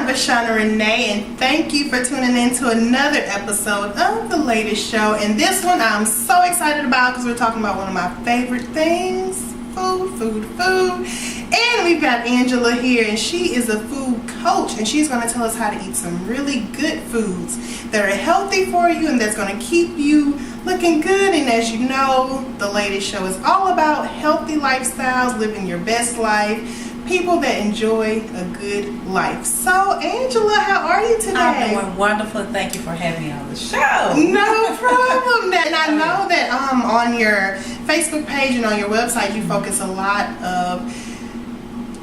VaShaunna Renee, and thank you for tuning in to another episode of The Latest Show. And this one I'm so excited about because we're talking about one of my favorite things, food. And we've got Angela here, and she is a food coach, and she's going to tell us how to eat some really good foods that are healthy for you and that's going to keep you looking good. And as you know, The Latest Show is all about healthy lifestyles, living your best life, people that enjoy a good life. So, Angela, how are you today? I'm doing wonderful. Thank you for having me on the show. No problem. And I know that on your Facebook page and on your website, you focus a lot of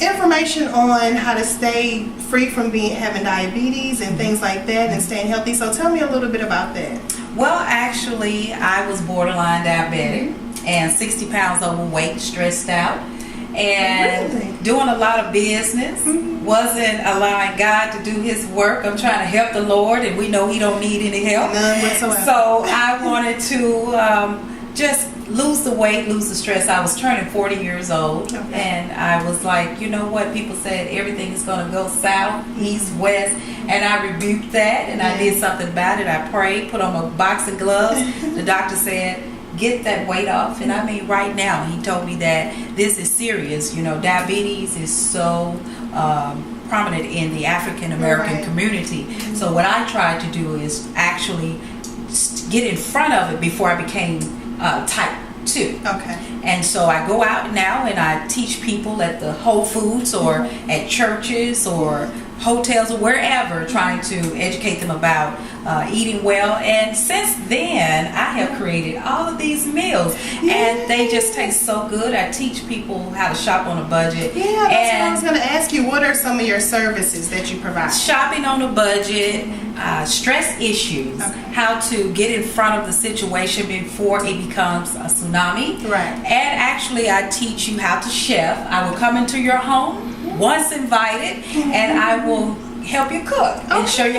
information on how to stay free from having diabetes and things like that and staying healthy. So tell me a little bit about that. Well, actually, I was borderline diabetic and 60 pounds overweight, stressed out, and doing a lot of business. Wasn't allowing God to do his work. I'm trying to help the Lord, and we know he don't need any help. None whatsoever. So I wanted to just lose the weight, lose the stress. I was turning 40 years old, and I was like, you know what? People said everything is going to go south, east, west, and I rebuked that, and I did something about it. I prayed, put on a box of gloves. The doctor said, get that weight off. And I mean, right now, he told me that this is serious. You know, diabetes is so prominent in the African American community. So what I tried to do is actually get in front of it before I became type 2. Okay. And so I go out now and I teach people at the Whole Foods or at churches or hotels or wherever, trying to educate them about eating well. And since then, I have created all of these meals, and they just taste so good. I teach people how to shop on a budget. Yeah, that's what I was going to ask you. What are some of your services that you provide? Shopping on a budget, stress issues, how to get in front of the situation before it becomes a tsunami. Right. And actually, I teach you how to chef. I will come into your home once invited, and I will help you cook and show you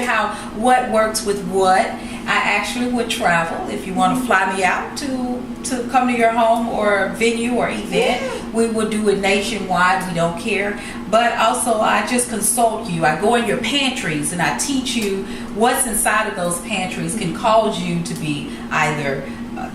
what works with what. I actually would travel if you want to fly me out to come to your home or venue or event. We will do it nationwide. We don't care. But also, I just consult you. I go in your pantries and I teach you what's inside of those pantries can cause you to be either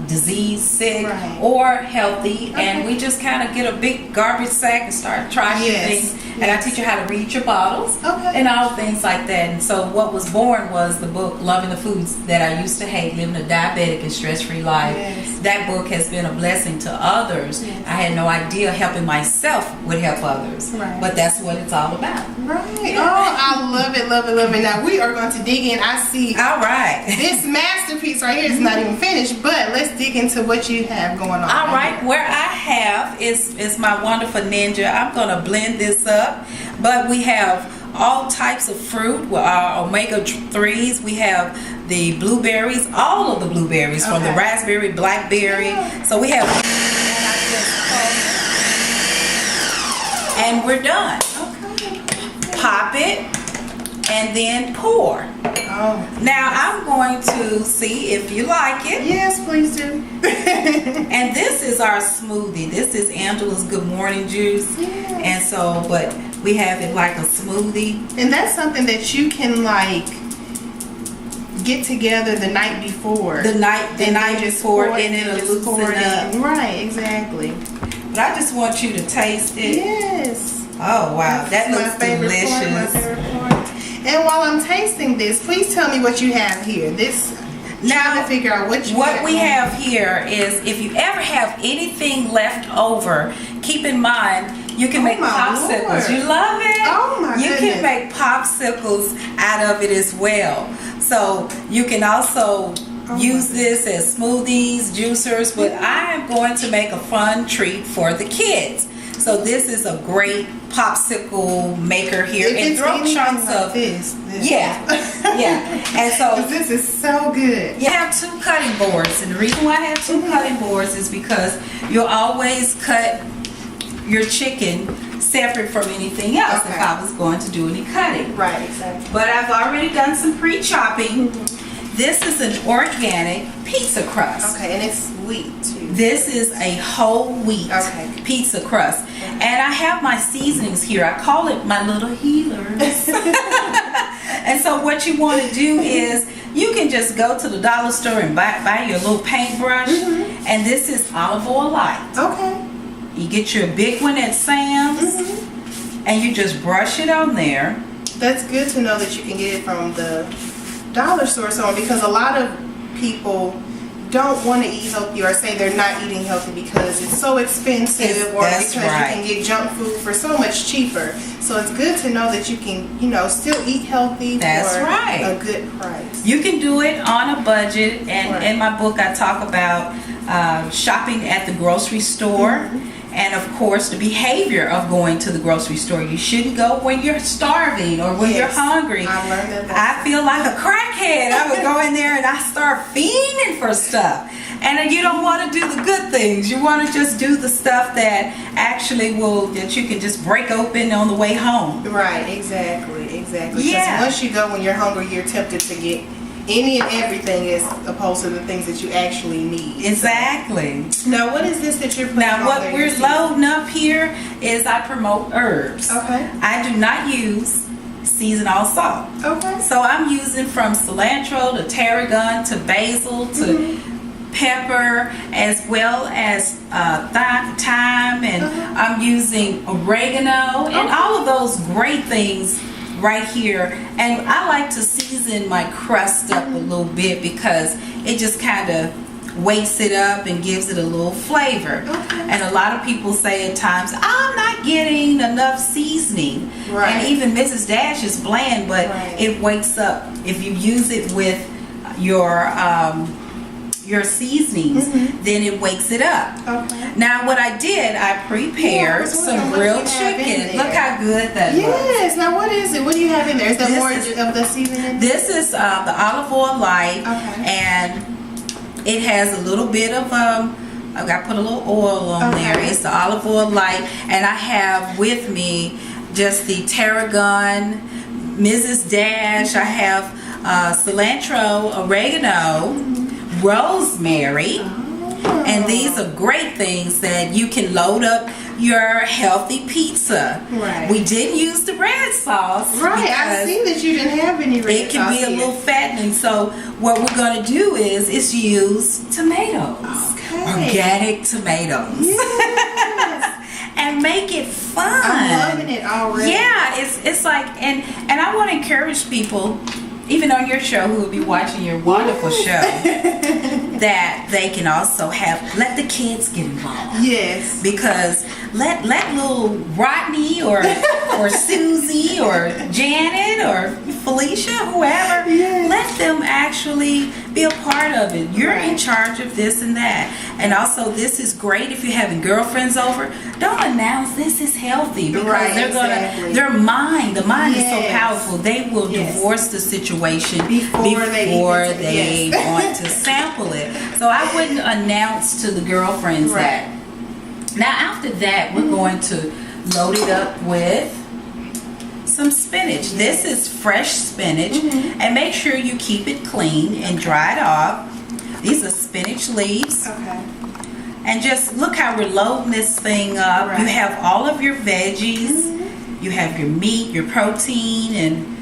disease, sick, or healthy. And we just kind of get a big garbage sack and start trying new things. And I teach you how to read your bottles and all things like that. And so what was born was the book Loving the Foods That I Used to Hate, Living a Diabetic and Stress-Free Life. That book has been a blessing to others. I had no idea helping myself would help others. But that's what it's all about. Oh, I love it. Now we are going to dig in. I see this masterpiece right here is not even finished, but let's dig into what you have going on. All right, where I have is my wonderful Ninja. I'm going to blend this up, but we have all types of fruit with our omega-3s. We have the blueberries, all of the blueberries, from the raspberry, blackberry. So we have, and we're done. Pop it and then pour. Now I'm going to see if you like it. Yes, please do. And this is our smoothie. This is Angela's Good Morning Juice. And so, but we have it like a smoothie. And that's something that you can like get together the night before. The night before, and it'll loosen up. Right, exactly. But I just want you to taste it. Yes. Oh wow, that looks delicious. My favorite part. And while I'm tasting this, please tell me what you have here. Now to figure out what we have here is, if you ever have anything left over, keep in mind you can make popsicles. Lord. You love it? Oh my goodness. You can make popsicles out of it as well. So you can also use this as smoothies, juicers, but I am going to make a fun treat for the kids. So this is a great popsicle maker here, and throw chunks of this. And so this is so good. You have 2 cutting boards, and the reason why I have 2 cutting boards is because you'll always cut your chicken separate from anything else if I was going to do any cutting. Right, exactly. But I've already done some pre-chopping. This is an organic pizza crust. Okay, and it's wheat too. This is a whole wheat pizza crust. And I have my seasonings here. I call it my little healers. so what you want to do is you can just go to the dollar store and buy your little paintbrush. And this is olive oil light. Okay. You get your big one at Sam's, and you just brush it on there. That's good to know that you can get it from the dollar store, so because a lot of people don't want to eat healthy or say they're not eating healthy because it's so expensive or because you can get junk food for so much cheaper. So it's good to know that you can, still eat healthy for a good price. You can do it on a budget, and in my book I talk about shopping at the grocery store. And of course, the behavior of going to the grocery store. You shouldn't go when you're starving or when you're hungry. I learned that. I feel like a crackhead. I would go in there and I start fiending for stuff. And you don't want to do the good things. You want to just do the stuff that actually that you can just break open on the way home. Right, exactly. Yeah. Because once you go when you're hungry, you're tempted to get any and everything as opposed to the things that you actually need. Exactly. Now, what is this that you're putting on what there? we're loading up here is I promote herbs. Okay. I do not use seasonal salt. Okay. So I'm using from cilantro to tarragon to basil to pepper, as well as thyme, and I'm using oregano and all of those great things right here. And I like to season my crust up a little bit because it just kind of wakes it up and gives it a little flavor. And a lot of people say at times, I'm not getting enough seasoning. And even Mrs. Dash is bland, but it wakes up if you use it with your seasonings, then it wakes it up. Now what I did, I prepared some grilled chicken. Look how good that looks. Yes. Now what is it? What do you have in there? Is there more of the seasoning? This is the olive oil light, and it has a little bit of I got to put a little oil on there. It's the olive oil light, and I have with me just the tarragon, Mrs. Dash. I have cilantro, oregano, rosemary, and these are great things that you can load up your healthy pizza. We didn't use the red sauce. I see that you didn't have any red sauce. It can be a little fattening. So what we're going to do is use tomatoes, organic tomatoes, and make it fun. I'm loving it already. Yeah, it's like, and I want to encourage people, even on your show, who will be watching your wonderful show, that they can also let the kids get involved. Yes. Because let little Rodney or Susie or Janet or Felicia, whoever, let them actually be a part of it. You're in charge of this and that. And also, this is great if you're having girlfriends over. Don't announce this is healthy, because the mind is so powerful. They will divorce the situation before they want to sample it. So I wouldn't announce to the girlfriends that. Now after that, we're going to load it up with some spinach. This is fresh spinach, and make sure you keep it clean and dry it off. These are spinach leaves. And just look how we're loading this thing up. You have all of your veggies, you have your meat, your protein, and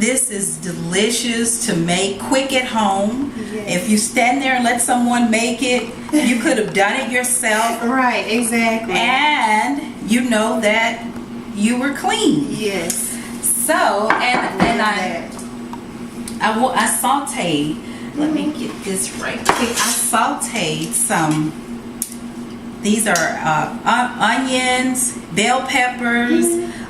this is delicious to make quick at home. If you stand there and let someone make it, you could have done it yourself. Exactly. And you know that you were clean. Yes. So, and I sauteed, let me get this right quick. I sauteed some, these are onions, bell peppers,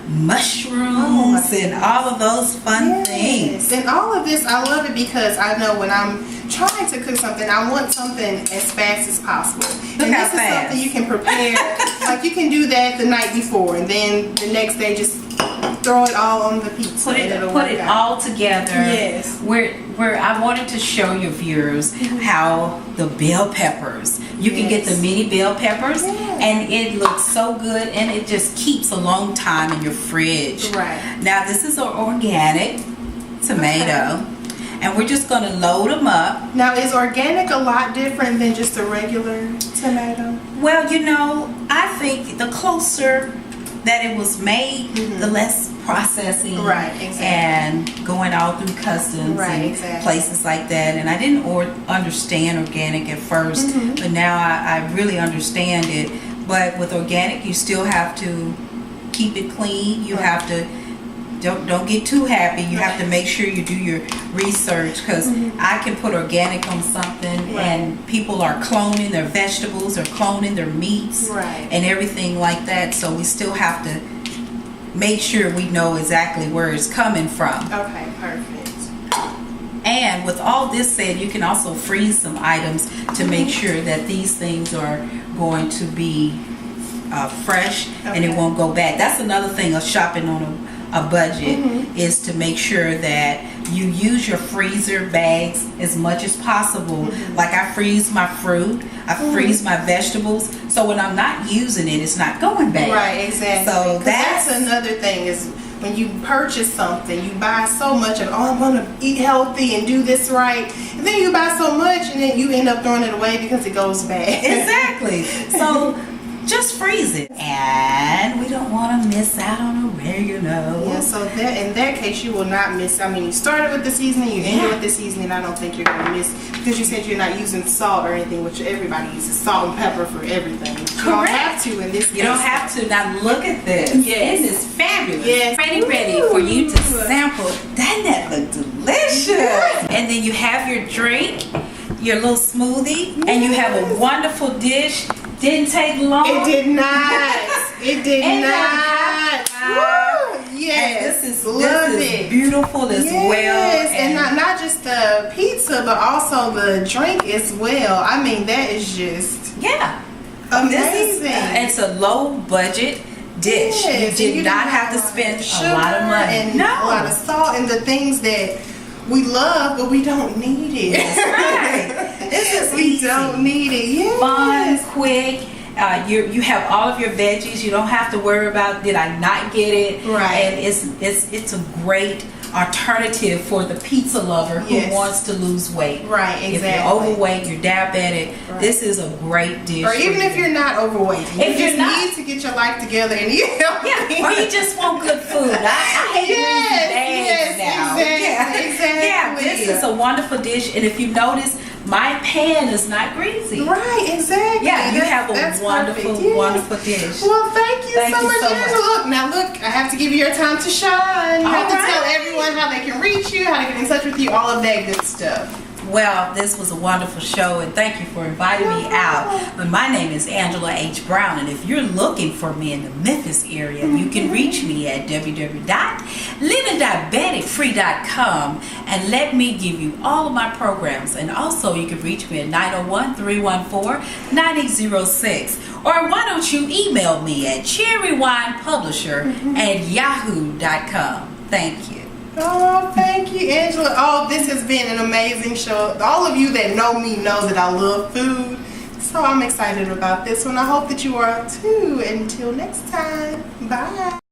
mushrooms, and all of those fun things. And all of this, I love it because I know when I'm trying to cook something, I want something as fast as possible. And this is something you can prepare. Like you can do that the night before, and then the next day just throw it all on the pizza. Put it all together. Yes. Where I wanted to show your viewers how the bell peppers. You can get the mini bell peppers, and it looks so good, and it just keeps a long time in your fridge. Now this is an organic tomato, and we're just going to load them up. Now, is organic a lot different than just a regular tomato? Well, I think the closer that it was made, the less processing, right, exactly, and going all through customs, right, and exactly, places like that. And I didn't understand organic at first, but now I really understand it. But with organic, you still have to keep it clean. You have to don't get too happy. You have to make sure you do your research, because I can put organic on something and people are cloning their vegetables or cloning their meats and everything like that. So we still have to make sure we know exactly where it's coming from. Okay, perfect. And with all this said, you can also freeze some items to make sure that these things are going to be fresh and it won't go bad. That's another thing of shopping on a budget, is to make sure that you use your freezer bags as much as possible. Like I freeze my fruit, I freeze my vegetables, so when I'm not using it, it's not going bad. Right, exactly. So that's another thing, is when you purchase something, you buy so much of, oh, I'm going to eat healthy and do this right, and then you buy so much and then you end up throwing it away because it goes bad. Exactly. So just freeze it, and we don't want to miss out on oregano. Yeah, so in that case, you will not miss. I mean, you started with the seasoning, you ended with the seasoning. I don't think you're going to miss, because you said you're not using salt or anything, which everybody uses salt and pepper for everything. You don't have to in this case. You don't have to. Now look at this. Yes. This is fabulous. Yes. Ready for you to sample. Doesn't that look delicious? And then you have your drink, your little smoothie, and you have a wonderful dish. Didn't take long. It did not. It did not. Yes. This is beautiful as well. Yes, and not just the pizza, but also the drink as well. I mean, that is just amazing. It's a low budget dish. Yes, you did not have to spend a lot of money. And a lot of salt and the things that we love, but we don't need it. That's right. This is we don't need it. Yes. Fun, quick. You have all of your veggies. You don't have to worry about, did I not get it? Right. And it's a great alternative for the pizza lover who wants to lose weight. Right, exactly. If you're overweight, you're diabetic, this is a great dish. Or even if you're not overweight, if you need to get your life together and eat healthy. or you just want good food. I hate greasy bags now. Exactly. This is a wonderful dish, and if you notice, my pan is not greasy. Right, exactly. Yeah, you have a wonderful, wonderful dish. Well, thank you so much, Angela. Look, I have to give you your time to shine. You have to tell everyone how they can reach you, how to get in touch with you, all of that good stuff. Well, this was a wonderful show, and thank you for inviting me out. But my name is Angela H. Brown, and if you're looking for me in the Memphis area, you can reach me at www.livingdiabeticfree.com, and let me give you all of my programs. And also, you can reach me at 901-314-9006. Or why don't you email me at cherrywinepublisher@yahoo.com. Thank you. Oh, thank you, Angela. Oh, this has been an amazing show. All of you that know me know that I love food. So I'm excited about this one. I hope that you are too. Until next time, bye.